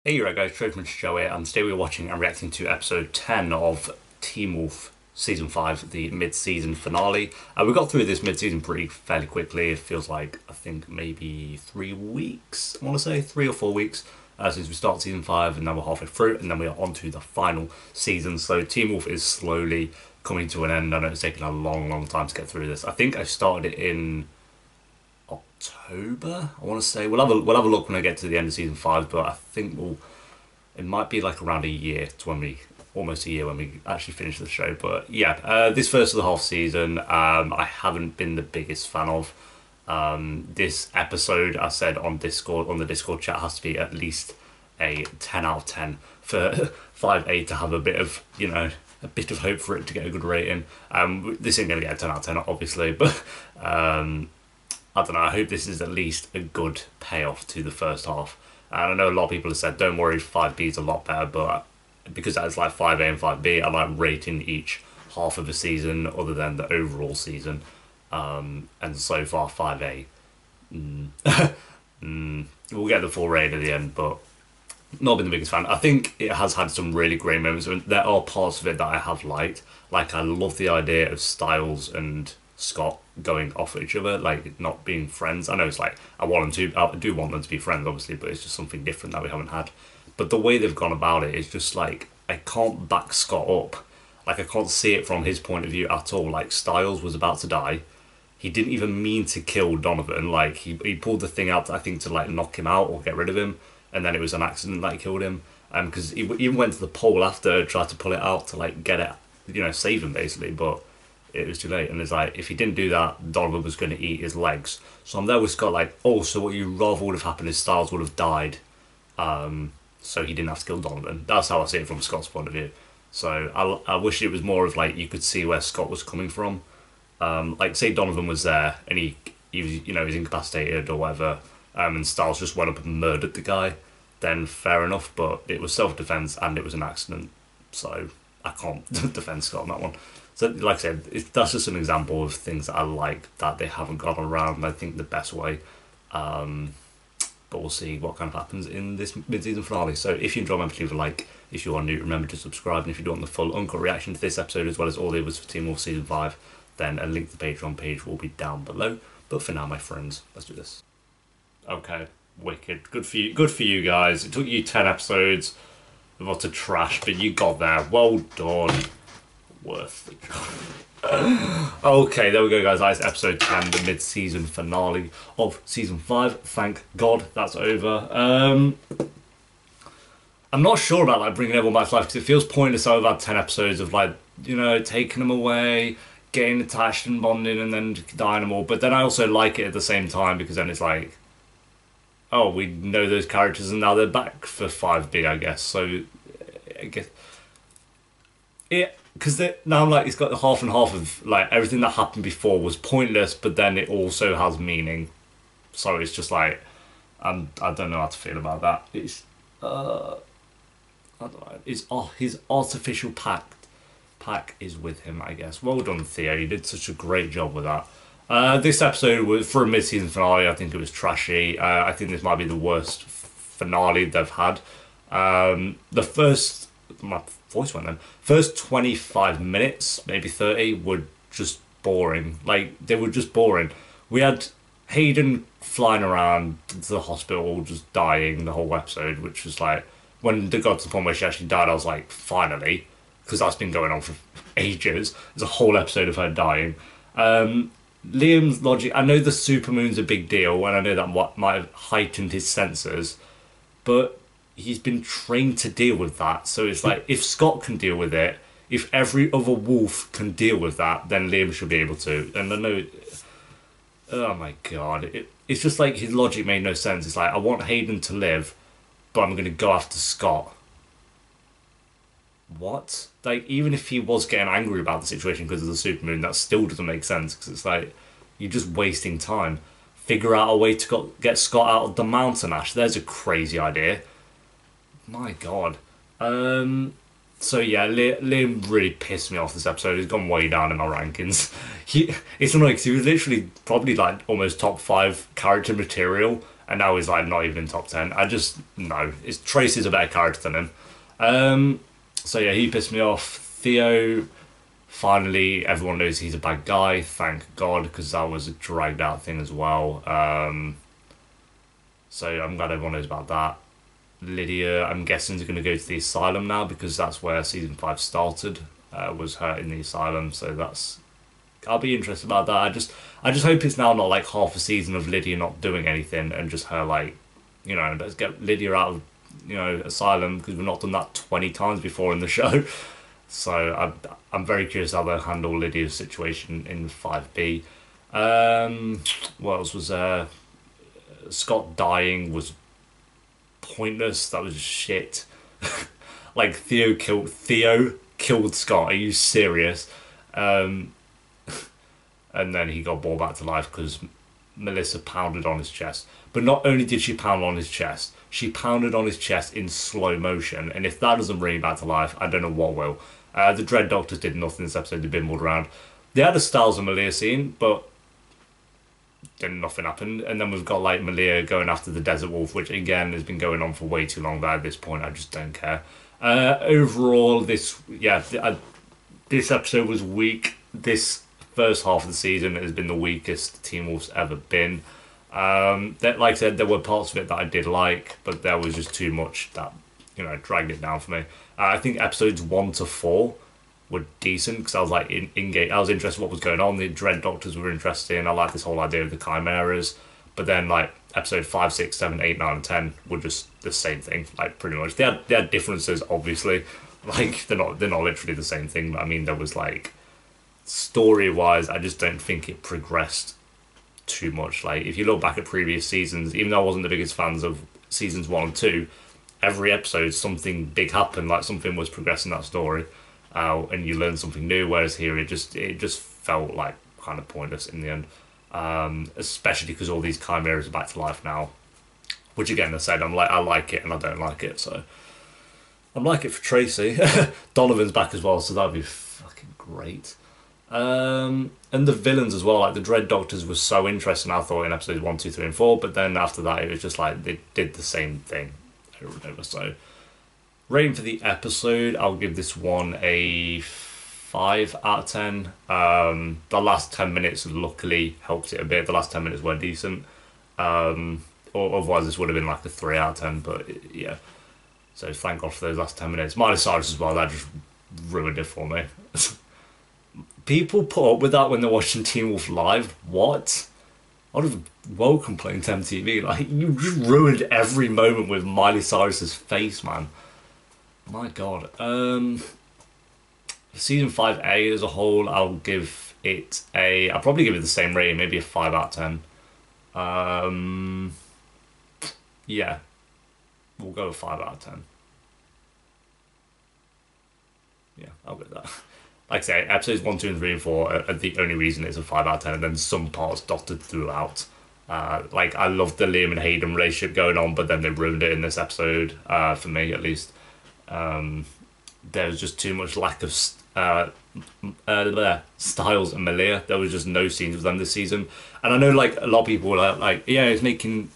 Hey, you right guys, Tradesman Joe here, and today we're watching and reacting to episode 10 of Teen Wolf Season 5, the mid-season finale. We got through this mid-season pretty fairly quickly. It feels like, I think, maybe 3 weeks, I want to say, 3 or 4 weeks since we start Season 5, and now we're halfway through, and then we are on to the final season. So Teen Wolf is slowly coming to an end. I know it's taken a long time to get through this. I think I started it in October, I want to say. We'll have a look when I get to the end of season 5, but I think it might be like around a year to when we almost a year when we actually finish the show. But yeah, this first of the half season, I haven't been the biggest fan of. This episode, I said on Discord, on the Discord chat, has to be at least a 10 out of 10 for 5A to have a bit of, a bit of hope for it to get a good rating. This ain't going to get a 10 out of 10, obviously, but I don't know, I hope this is at least a good payoff to the first half. And I know a lot of people have said, don't worry, 5B is a lot better, but because that's like 5A and 5B, I like rating each half of a season other than the overall season. And so far, 5A. We'll get the full rating at the end, but not been the biggest fan. I think it has had some really great moments. There are parts of it that I have liked. Like, I love the idea of Styles and Scott going off at each other, like not being friends. I know it's like I do want them to be friends, obviously, but it's just something different that we haven't had. But the way they've gone about it is just like I can't back Scott up. Like, I can't see it from his point of view at all. Like, Styles was about to die. He didn't even mean to kill Donovan. Like, he pulled the thing out, I think, to like knock him out or get rid of him, and then it was an accident that killed him. Because he even went to the pole after, tried to pull it out to like get it, save him basically, but it was too late. And it's like, if he didn't do that, Donovan was going to eat his legs. So I'm there with Scott like, oh, so what you rather would have happened is Styles would have died, so he didn't have to kill Donovan. That's how I see it from Scott's point of view. So I wish it was more of like, you could see where Scott was coming from. Like, say Donovan was there and he was, he's incapacitated or whatever, and Styles just went up and murdered the guy, then fair enough, but it was self-defense and it was an accident. So I can't defend Scott on that one. So, like I said, that's just an example of things that I like that they haven't got around, I think, the best way. But we'll see what kind of happens in this mid-season finale. So if you enjoy, remember to leave a like. If you are new, remember to subscribe. And if you do want the full uncut reaction to this episode, as well as all the others for Teen Wolf Season 5, then a link to the Patreon page will be down below. But for now, my friends, let's do this. Okay, wicked. Good for you guys. It took you 10 episodes of utter trash, but you got there. Well done. Worth the job. Okay, there we go, guys. That's episode 10, the mid-season finale of season 5. Thank God that's over. I'm not sure about like bringing everyone back to life because it feels pointless. I've had 10 episodes of like, taking them away, getting attached and bonding, and then dying them all. But then I also like it at the same time because then it's like, oh, we know those characters and now they're back for 5B, I guess. So I guess because now I'm like, it's got the half and half of like everything that happened before was pointless, but then it also has meaning. So it's just like, I don't know how to feel about that. It's I don't know. It's his artificial pack is with him, I guess. Well done, Theo. You did such a great job with that. This episode was for a mid-season finale. I think it was trashy. I think this might be the worst finale they've had. My voice went then. First 25 minutes, maybe 30, were just boring. Like, they were just boring. We had Hayden flying around to the hospital, just dying the whole episode, which was like, when they got to the point where she actually died, I was like, finally, because that's been going on for ages. There's a whole episode of her dying. Liam's logic, I know the supermoon's a big deal, and I know that might have heightened his senses, but he's been trained to deal with that. So it's like, if Scott can deal with it, if every other wolf can deal with that, then Liam should be able to. And I know, oh my God, it's just like his logic made no sense. It's like, I want Hayden to live, but I'm going to go after Scott. What? Like, even if he was getting angry about the situation because of the supermoon, that still doesn't make sense, because it's like, you're just wasting time. Figure out a way to get Scott out of the mountain ash. There's a crazy idea. My God. So yeah, Liam really pissed me off this episode. He's gone way down in my rankings. It's annoying because he was literally probably like almost top 5 character material, and now he's like not even in top 10. I just no, it's Tracy's a better character than him. So yeah, he pissed me off. Theo, finally, everyone knows he's a bad guy. Thank God, because that was a dragged out thing as well. So I'm glad everyone knows about that. Lydia, I'm guessing, is going to go to the asylum now because that's where season 5 started. Was her in the asylum, so that's. I'll be interested about that. I just hope it's now not like half a season of Lydia not doing anything and just her like, let's get Lydia out of asylum because we've not done that 20 times before in the show. So I'm very curious how they'll handle Lydia's situation in 5B. What else was there? Scott dying was pointless. That was shit. Like Theo killed Scott. Are you serious? And then he got brought back to life because Melissa pounded on his chest. But not only did she pound on his chest, she pounded on his chest in slow motion. And if that doesn't bring him back to life, I don't know what will. The Dread Doctors did nothing this episode. They bimbled around. They had a Styles and Malia scene, but then nothing happened. And then we've got like Malia going after the Desert Wolf, which again has been going on for way too long. But at this point, I just don't care. Overall, this episode was weak. This first half of the season has been the weakest Teen Wolf's ever been. Like I said, there were parts of it that I did like, but there was just too much that dragged it down for me. I think episodes 1 to 4 were decent because I was like in I was interested in what was going on. The Dread Doctors were interesting. I like this whole idea of the chimeras. But then like episode 5, 6, 7, 8, 9, and 10 were just the same thing. Like pretty much they had differences, obviously. Like they're not literally the same thing. But I mean there was like story wise, I just don't think it progressed too much. Like if you look back at previous seasons, even though I wasn't the biggest fans of seasons 1 and 2, every episode something big happened, like something was progressing that story, and you learn something new. Whereas here it just felt like kind of pointless in the end, especially because all these chimeras are back to life now, which again I said I like it and I don't like it. So I like it for Tracy. Donovan's back as well, so that'd be fucking great. And the villains as well, like the Dread Doctors was so interesting, I thought, in episodes 1, 2, 3, and 4, but then after that it was just like they did the same thing over and over. So rating for the episode, I'll give this one a 5 out of 10. The last 10 minutes luckily helped it a bit. The last 10 minutes were decent. Or otherwise this would have been like a 3 out of 10, but yeah. So thank God for those last 10 minutes. Miley Cyrus as well, that just ruined it for me. People put up with that when they're watching Teen Wolf Live. What? I would have well complained to MTV. Like, you just ruined every moment with Miley Cyrus's face, man. My God. Season 5A as a whole, I'll probably give it the same rating, maybe a 5 out of 10. Yeah. We'll go with 5 out of 10. Yeah, I'll go with that. Like I say, episodes 1, 2, and 3, and 4 are the only reason it's a 5 out of 10, and then some parts dotted throughout. Like, I love the Liam and Hayden relationship going on, but then they ruined it in this episode, for me at least. There was just too much lack of Styles and Malia. There was just no scenes with them this season. And I know like a lot of people were like, yeah, it's making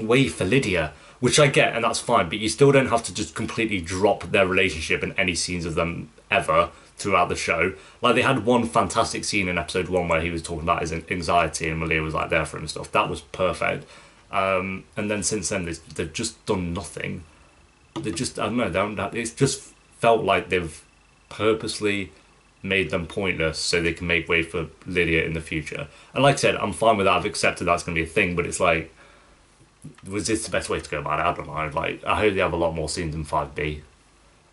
way for Lydia, which I get, and that's fine, but you still don't have to just completely drop their relationship and any scenes of them ever throughout the show. Like, they had one fantastic scene in episode 1 where he was talking about his anxiety and Malia was like there for him and stuff. That was perfect. And then since then they've just done nothing. They just, I don't know, it's just felt like they've purposely made them pointless so they can make way for Lydia in the future. And like I said, I'm fine with that. I've accepted that's going to be a thing, but it's like, was this the best way to go about it? I don't know. Like, I hope they have a lot more scenes in 5B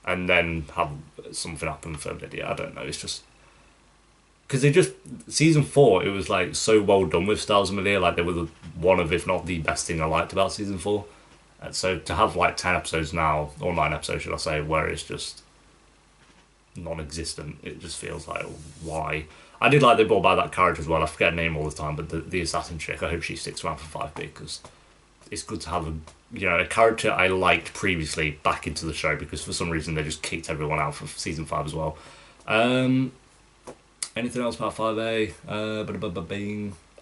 and then have something happen for Lydia. I don't know. It's just because season 4, it was like so well done with Styles and Malia. Like, they were one of, if not the best thing I liked about season 4. And so to have like 10 episodes now, or 9 episodes should I say, where it's just non-existent, it just feels like, why? I did like they brought back that character as well. I forget her name all the time, but the assassin chick, I hope she sticks around for 5B because it's good to have a character I liked previously back into the show, because for some reason they just kicked everyone out for season 5 as well. Anything else about 5A?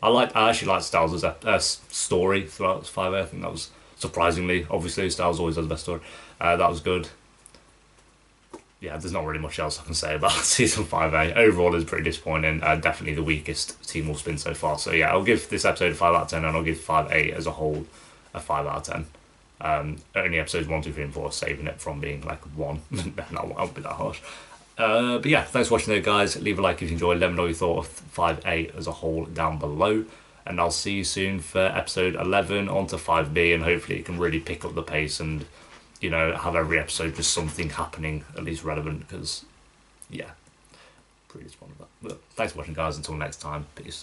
I actually liked Styles' story throughout 5A. I think that was surprisingly, obviously, Styles always has the best story. That was good. Yeah, there's not really much else I can say about season 5A. Overall, it's pretty disappointing. Definitely the weakest Team Wolf spin so far. So yeah, I'll give this episode a 5 out of 10, and I'll give 5A as a whole a 5 out of 10. Only episodes 1, 2, 3, and 4 saving it from being like 1. No, I won't be that harsh. But yeah, thanks for watching there, guys. Leave a like if you enjoyed. Let me know what you thought of 5A as a whole down below. And I'll see you soon for episode 11 onto 5B, and hopefully it can really pick up the pace and, you know, have every episode just something happening at least relevant, because, yeah, pretty disappointed with that. But thanks for watching, guys. Until next time, peace.